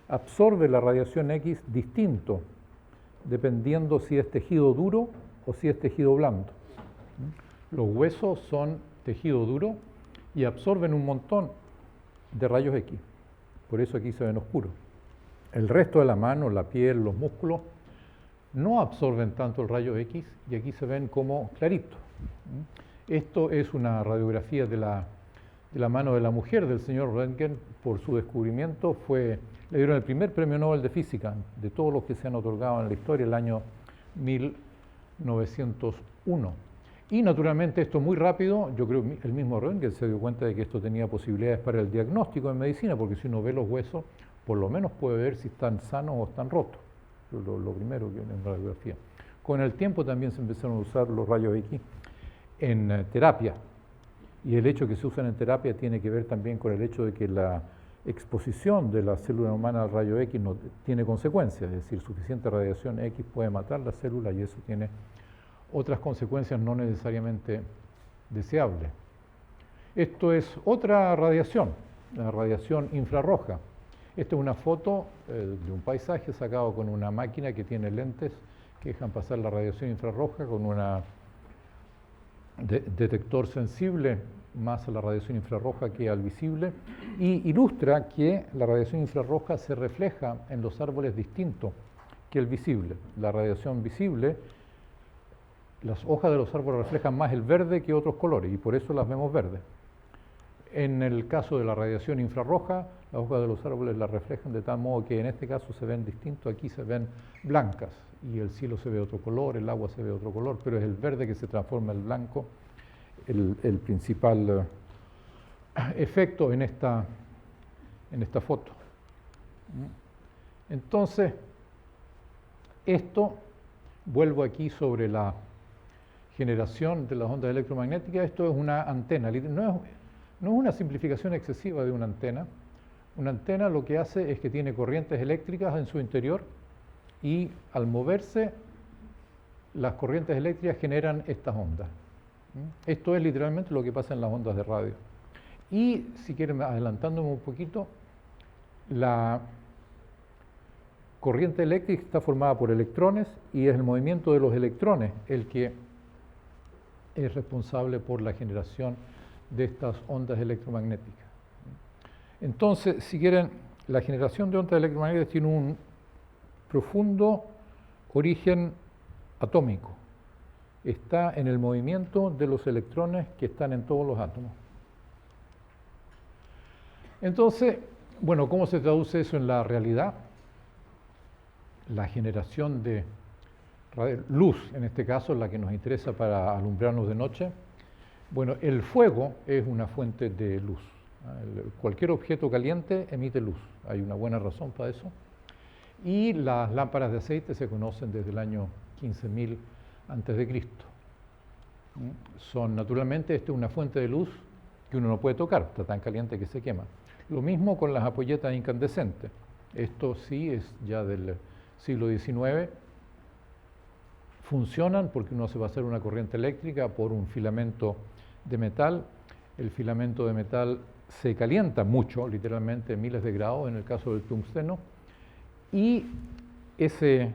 absorbe la radiación X distinto, dependiendo si es tejido duro o si es tejido blando. Los huesos son tejido duro y absorben un montón de rayos X, por eso aquí se ven oscuros. El resto de la mano, la piel, los músculos, no absorben tanto el rayo X y aquí se ven como claritos. Esto es una radiografía de la mano de la mujer del señor Röntgen. Por su descubrimiento le dieron el primer premio Nobel de Física de todos los que se han otorgado en la historia, el año 1901. Y naturalmente esto muy rápido, yo creo que el mismo Röntgen se dio cuenta de que esto tenía posibilidades para el diagnóstico en medicina, porque si uno ve los huesos, por lo menos puede ver si están sanos o están rotos, lo primero que en radiografía. Con el tiempo también se empezaron a usar los rayos X en terapia, y el hecho que se usan en terapia tiene que ver también con el hecho de que la exposición de la célula humana al rayo X no tiene consecuencias, es decir, suficiente radiación X puede matar la célula y eso tiene otras consecuencias no necesariamente deseables. Esto es otra radiación, la radiación infrarroja. Esta es una foto de un paisaje sacado con una máquina que tiene lentes que dejan pasar la radiación infrarroja con un detector sensible más a la radiación infrarroja que al visible, y ilustra que la radiación infrarroja se refleja en los árboles distinto que el visible. La radiación visible, las hojas de los árboles reflejan más el verde que otros colores y por eso las vemos verdes. En el caso de la radiación infrarroja, las hojas de los árboles las reflejan de tal modo que en este caso se ven distintos, aquí se ven blancas y el cielo se ve otro color, el agua se ve otro color, pero es el verde que se transforma en blanco el principal efecto en esta foto. Entonces, esto, vuelvo aquí sobre la generación de las ondas electromagnéticas, esto es una antena, no es una simplificación excesiva de una antena. Una antena lo que hace es que tiene corrientes eléctricas en su interior y al moverse las corrientes eléctricas generan estas ondas. Esto es literalmente lo que pasa en las ondas de radio. Y si quieren, adelantándome un poquito, la corriente eléctrica está formada por electrones y es el movimiento de los electrones el que es responsable por la generación de estas ondas electromagnéticas. Entonces, si quieren, la generación de ondas electromagnéticas tiene un profundo origen atómico. Está en el movimiento de los electrones que están en todos los átomos. Entonces, bueno, ¿cómo se traduce eso en la realidad? La generación de luz, en este caso, la que nos interesa para alumbrarnos de noche. Bueno, el fuego es una fuente de luz. Cualquier objeto caliente emite luz. Hay una buena razón para eso. Y las lámparas de aceite se conocen desde el año 15.000 antes de Cristo. Naturalmente, esta es una fuente de luz que uno no puede tocar, está tan caliente que se quema. Lo mismo con las ampolletas incandescentes. Esto sí es ya del siglo XIX. Funcionan porque uno se va a hacer una corriente eléctrica por un filamento de metal. El filamento de metal se calienta mucho, literalmente miles de grados en el caso del tungsteno, y ese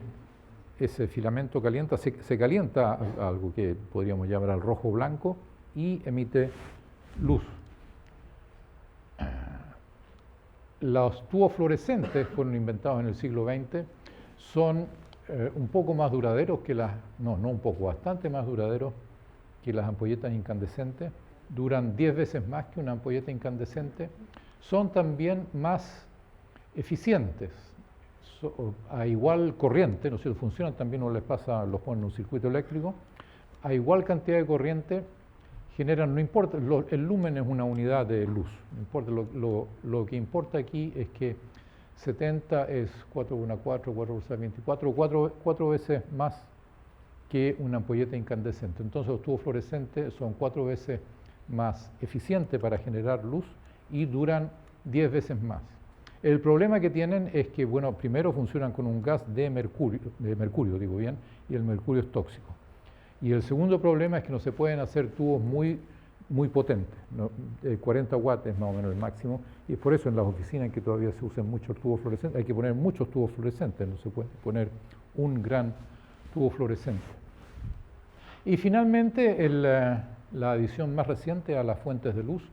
filamento se calienta a algo que podríamos llamar al rojo blanco y emite luz. Los tubos fluorescentes fueron inventados en el siglo XX, son un poco más duraderos que bastante más duraderos que las ampolletas incandescentes, duran 10 veces más que una ampolleta incandescente, son también más eficientes, a igual corriente, ¿no es cierto? Funcionan también, no les pasa, los ponen en un circuito eléctrico, a igual cantidad de corriente generan, no importa, el lumen es una unidad de luz, no importa, lo que importa aquí es que 70 es 4 por 1, 4 por 6, 24, 4 veces más que una ampolleta incandescente. Entonces los tubos fluorescentes son 4 veces más eficientes para generar luz y duran 10 veces más. El problema que tienen es que, bueno, primero funcionan con un gas de mercurio, digo bien, y el mercurio es tóxico. Y el segundo problema es que no se pueden hacer tubos muy potentes, ¿no? 40 watts es más o menos el máximo, y es por eso en las oficinas en que todavía se usan muchos tubos fluorescentes, hay que poner muchos tubos fluorescentes, no se puede poner un gran tubo fluorescente. Y finalmente, la adición más reciente a las fuentes de luz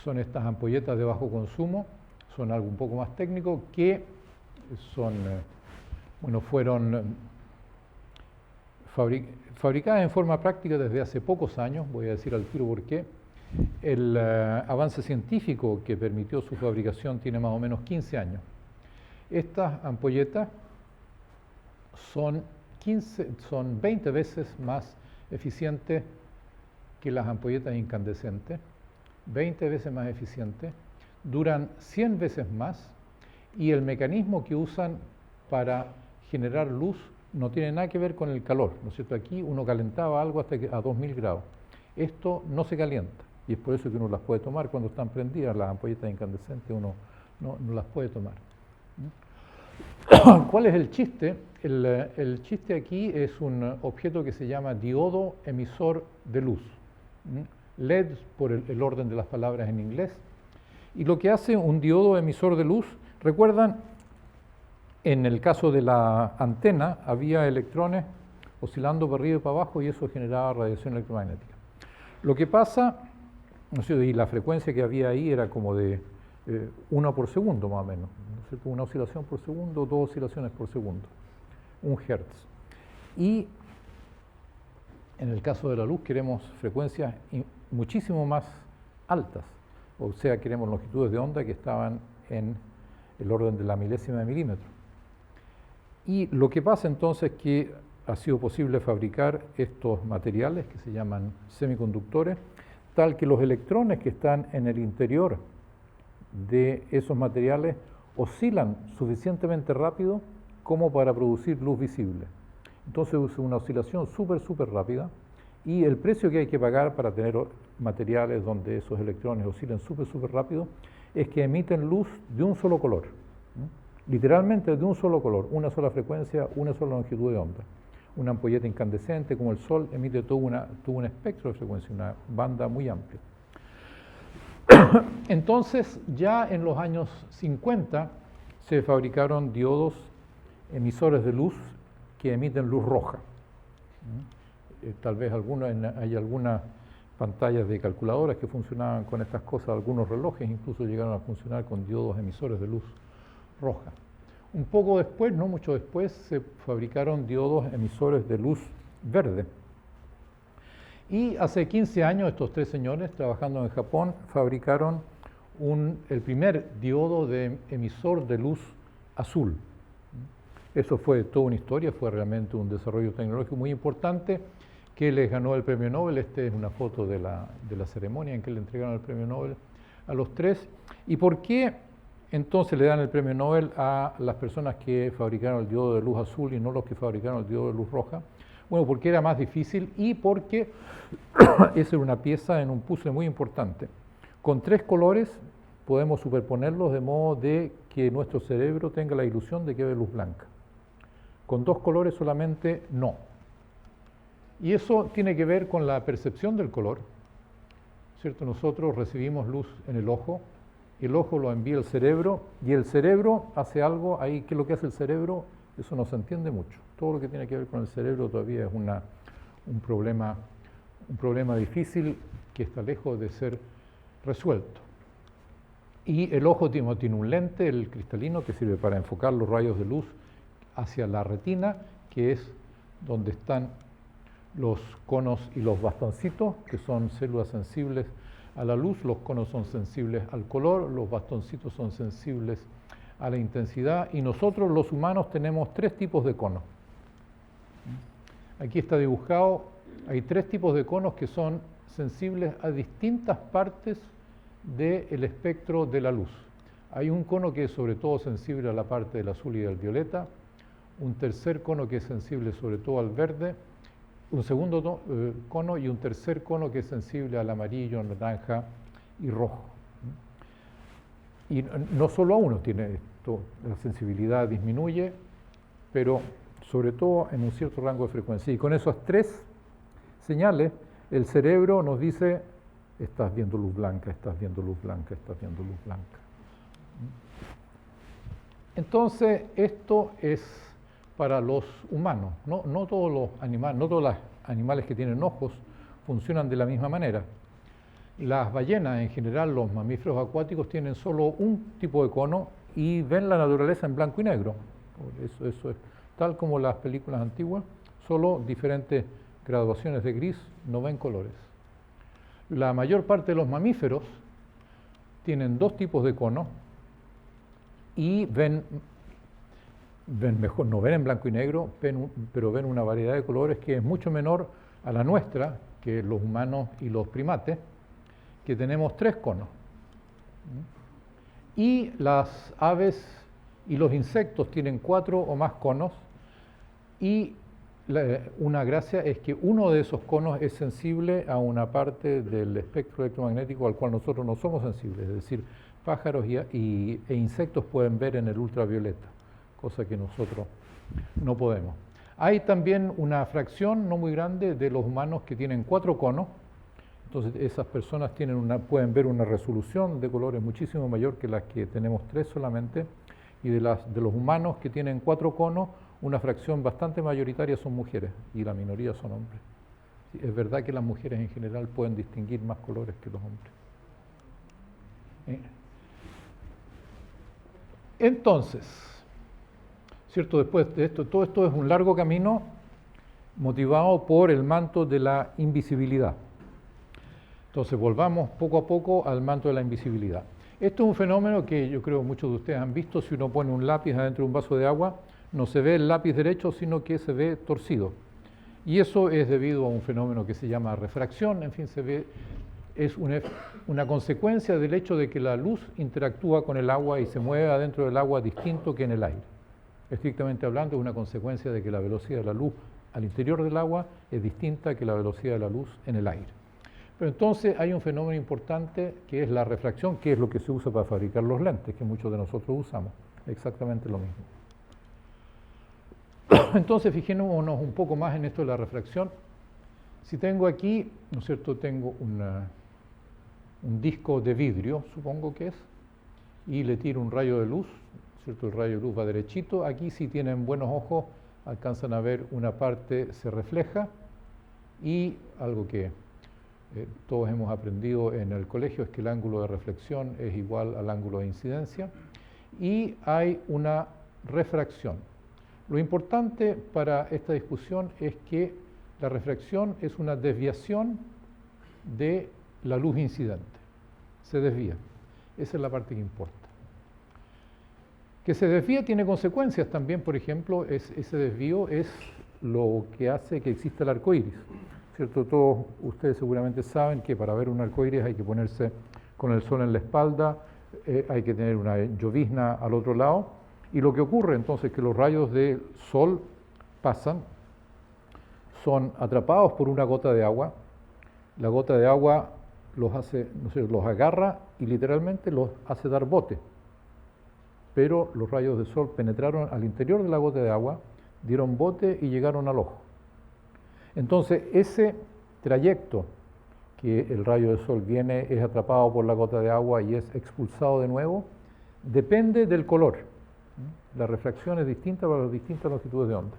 son estas ampolletas de bajo consumo, son algo un poco más técnico, que son, fueron fabricadas en forma práctica desde hace pocos años, voy a decir al tiro por qué. El avance científico que permitió su fabricación tiene más o menos 15 años. Estas ampolletas son 20 veces más eficientes que las ampolletas incandescentes, 20 veces más eficientes, duran 100 veces más y el mecanismo que usan para generar luz no tiene nada que ver con el calor, ¿no es cierto? Aquí uno calentaba algo hasta a 2000 grados. Esto no se calienta y es por eso que uno las puede tomar cuando están prendidas las ampolletas incandescentes, uno no las puede tomar. ¿Cuál es el chiste? El chiste aquí es un objeto que se llama diodo emisor de luz. LED por el orden de las palabras en inglés. Y lo que hace un diodo emisor de luz, recuerdan, en el caso de la antena había electrones oscilando para arriba y para abajo y eso generaba radiación electromagnética. Lo que pasa, no sé, y la frecuencia que había ahí era como de 1 por segundo más o menos, ¿no es cierto? Una oscilación por segundo, 2 oscilaciones por segundo, 1 Hz. Y en el caso de la luz queremos frecuencias muchísimo más altas, o sea, queremos longitudes de onda que estaban en el orden de la milésima de milímetro. Y lo que pasa entonces es que ha sido posible fabricar estos materiales que se llaman semiconductores, tal que los electrones que están en el interior de esos materiales oscilan suficientemente rápido como para producir luz visible. Entonces es una oscilación súper rápida y el precio que hay que pagar para tener materiales donde esos electrones oscilan súper rápido es que emiten luz de un solo color, literalmente de un solo color, una sola frecuencia, una sola longitud de onda. Una ampolleta incandescente como el Sol emite todo un espectro de frecuencia, una banda muy amplia. Entonces, ya en los años 50 se fabricaron diodos emisores de luz que emiten luz roja. Tal vez hay algunas pantallas de calculadoras que funcionaban con estas cosas, algunos relojes incluso llegaron a funcionar con diodos emisores de luz roja. Un poco después, no mucho después, se fabricaron diodos emisores de luz verde. Y hace 15 años estos tres señores, trabajando en Japón, fabricaron el primer diodo de emisor de luz azul. Eso fue toda una historia, fue realmente un desarrollo tecnológico muy importante que les ganó el premio Nobel. Esta es una foto de la ceremonia en que le entregaron el premio Nobel a los tres. ¿Y por qué entonces le dan el premio Nobel a las personas que fabricaron el diodo de luz azul y no los que fabricaron el diodo de luz roja? Bueno, porque era más difícil y porque esa era una pieza en un puzzle muy importante. Con 3 colores podemos superponerlos de modo de que nuestro cerebro tenga la ilusión de que ve luz blanca. Con 2 colores solamente no. Y eso tiene que ver con la percepción del color, ¿cierto? Nosotros recibimos luz en el ojo, el ojo lo envía al cerebro y el cerebro hace algo ahí. ¿Qué es lo que hace el cerebro? Eso no se entiende mucho. Todo lo que tiene que ver con el cerebro todavía es un problema difícil que está lejos de ser resuelto. Y el ojo tiene un lente, el cristalino, que sirve para enfocar los rayos de luz hacia la retina, que es donde están los conos y los bastoncitos, que son células sensibles a la luz. Los conos son sensibles al color, los bastoncitos son sensibles a la intensidad, y nosotros los humanos tenemos 3 tipos de conos. Aquí está dibujado, hay 3 tipos de conos que son sensibles a distintas partes del espectro de la luz. Hay un cono que es sobre todo sensible a la parte del azul y del violeta, un tercer cono que es sensible sobre todo al verde, un segundo cono y un tercer cono que es sensible al amarillo, naranja y rojo. Y no solo a uno tiene esto, la sensibilidad disminuye, pero sobre todo en un cierto rango de frecuencia. Y con esas tres señales, el cerebro nos dice, estás viendo luz blanca, estás viendo luz blanca, estás viendo luz blanca. Entonces, esto es para los humanos. No todos los animales, no todos los animales que tienen ojos funcionan de la misma manera. Las ballenas, en general, los mamíferos acuáticos, tienen solo un tipo de cono y ven la naturaleza en blanco y negro. Eso es tal como las películas antiguas, solo diferentes graduaciones de gris, no ven colores. La mayor parte de los mamíferos tienen dos tipos de cono y ven mejor, no ven en blanco y negro, pero ven una variedad de colores que es mucho menor a la nuestra, que los humanos y los primates, que tenemos tres conos. Y las aves y los insectos tienen 4 o más conos, y una gracia es que uno de esos conos es sensible a una parte del espectro electromagnético al cual nosotros no somos sensibles, es decir, pájaros e insectos pueden ver en el ultravioleta, cosa que nosotros no podemos. Hay también una fracción no muy grande de los humanos que tienen 4 conos. Entonces esas personas pueden ver una resolución de colores muchísimo mayor que las que tenemos 3 solamente, y de los humanos que tienen 4 conos, una fracción bastante mayoritaria son mujeres y la minoría son hombres. Sí, es verdad que las mujeres en general pueden distinguir más colores que los hombres. Entonces, ¿cierto? Después de esto, todo esto es un largo camino motivado por el manto de la invisibilidad. Entonces volvamos poco a poco al manto de la invisibilidad. Esto es un fenómeno que yo creo muchos de ustedes han visto. Si uno pone un lápiz adentro de un vaso de agua, no se ve el lápiz derecho, sino que se ve torcido. Y eso es debido a un fenómeno que se llama refracción. En fin, es una consecuencia del hecho de que la luz interactúa con el agua y se mueve adentro del agua distinto que en el aire. Estrictamente hablando, es una consecuencia de que la velocidad de la luz al interior del agua es distinta que la velocidad de la luz en el aire. Pero entonces hay un fenómeno importante que es la refracción, que es lo que se usa para fabricar los lentes, que muchos de nosotros usamos. Exactamente lo mismo. Entonces, fijémonos un poco más en esto de la refracción. Si tengo aquí, ¿no es cierto?, tengo un disco de vidrio, supongo que es, y le tiro un rayo de luz, ¿cierto? El rayo de luz va derechito. Aquí, si tienen buenos ojos, alcanzan a ver una parte se refleja, y algo que todos hemos aprendido en el colegio es que el ángulo de reflexión es igual al ángulo de incidencia, y hay una refracción. Lo importante para esta discusión es que la refracción es una desviación de la luz incidente. Se desvía. Esa es la parte que importa. Que se desvía tiene consecuencias también. Por ejemplo, ese desvío es lo que hace que exista el arco iris. ¿Cierto? Todos ustedes seguramente saben que para ver un arco iris hay que ponerse con el sol en la espalda, hay que tener una llovizna al otro lado, y lo que ocurre entonces es que los rayos del sol pasan, son atrapados por una gota de agua, la gota de agua los agarra y literalmente los hace dar bote, pero los rayos del sol penetraron al interior de la gota de agua, dieron bote y llegaron al ojo. Entonces, ese trayecto que el rayo del sol viene, es atrapado por la gota de agua y es expulsado de nuevo, depende del color. La refracción es distinta para las distintas longitudes de onda.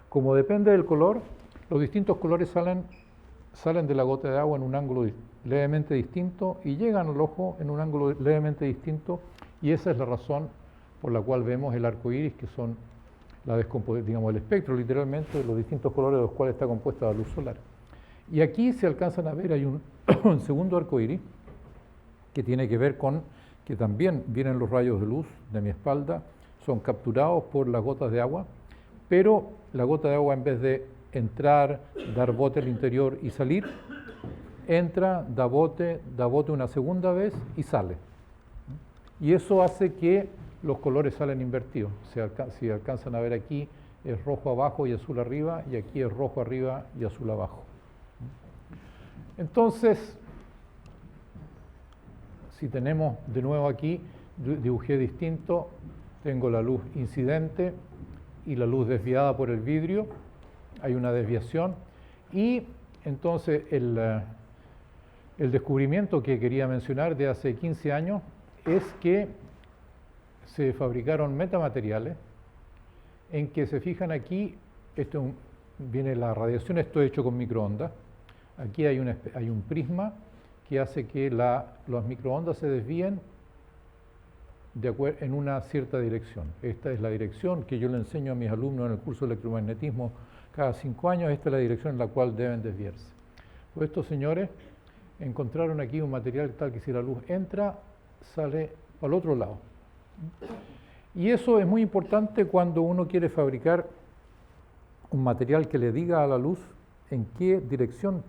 Como depende del color, los distintos colores salen de la gota de agua en un ángulo levemente distinto y llegan al ojo en un ángulo levemente distinto, y esa es la razón por la cual vemos el arco iris, que son el espectro literalmente de los distintos colores de los cuales está compuesta la luz solar. Y aquí se alcanzan a ver, hay un segundo arco iris que tiene que ver con que también vienen los rayos de luz de mi espalda, son capturados por las gotas de agua, pero la gota de agua, en vez de entrar, dar bote al interior y salir, entra, da bote una segunda vez y sale. Y eso hace que los colores salen invertidos. Si alcanzan a ver aquí, es rojo abajo y azul arriba, y aquí es rojo arriba y azul abajo. Entonces, si tenemos de nuevo aquí, dibujé distinto, tengo la luz incidente y la luz desviada por el vidrio, hay una desviación, y entonces el descubrimiento que quería mencionar de hace 15 años es que se fabricaron metamateriales en que se fijan aquí, viene la radiación, esto es hecho con microondas, aquí hay un prisma que hace que las microondas se desvíen en una cierta dirección. Esta es la dirección que yo le enseño a mis alumnos en el curso de electromagnetismo cada 5 años, esta es la dirección en la cual deben desviarse. Pues estos señores encontraron aquí un material tal que si la luz entra, sale al otro lado. Y eso es muy importante cuando uno quiere fabricar un material que le diga a la luz en qué dirección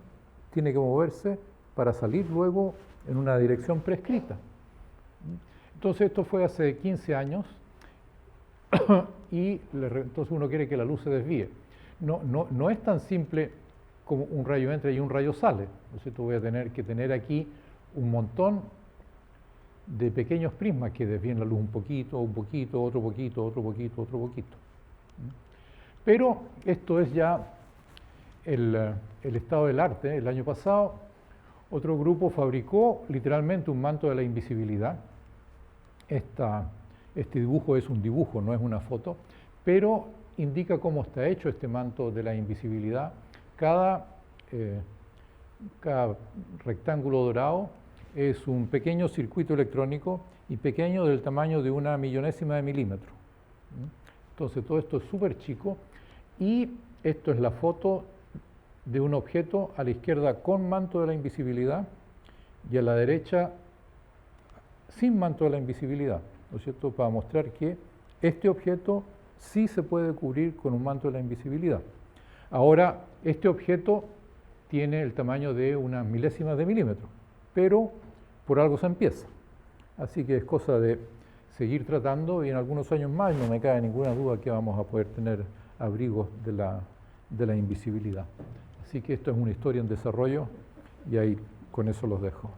tiene que moverse para salir luego en una dirección prescrita. Entonces esto fue hace 15 años y entonces uno quiere que la luz se desvíe. No es tan simple como un rayo entra y un rayo sale. Entonces voy a tener que tener aquí un montón de pequeños prismas que desvíen la luz un poquito, otro poquito, otro poquito. Pero esto es ya el estado del arte. El año pasado otro grupo fabricó literalmente un manto de la invisibilidad. Este dibujo es un dibujo, no es una foto, pero indica cómo está hecho este manto de la invisibilidad. Cada rectángulo dorado es un pequeño circuito electrónico y pequeño del tamaño de 1 millonésima de milímetro. Entonces todo esto es súper chico y esto es la foto de un objeto a la izquierda con manto de la invisibilidad y a la derecha sin manto de la invisibilidad, ¿no es cierto? Para mostrar que este objeto sí se puede cubrir con un manto de la invisibilidad. Ahora, este objeto tiene el tamaño de 1 milésima de milímetro, pero por algo se empieza. Así que es cosa de seguir tratando y en algunos años más, no me cabe ninguna duda que vamos a poder tener abrigos de la invisibilidad. Así que esto es una historia en desarrollo y ahí con eso los dejo.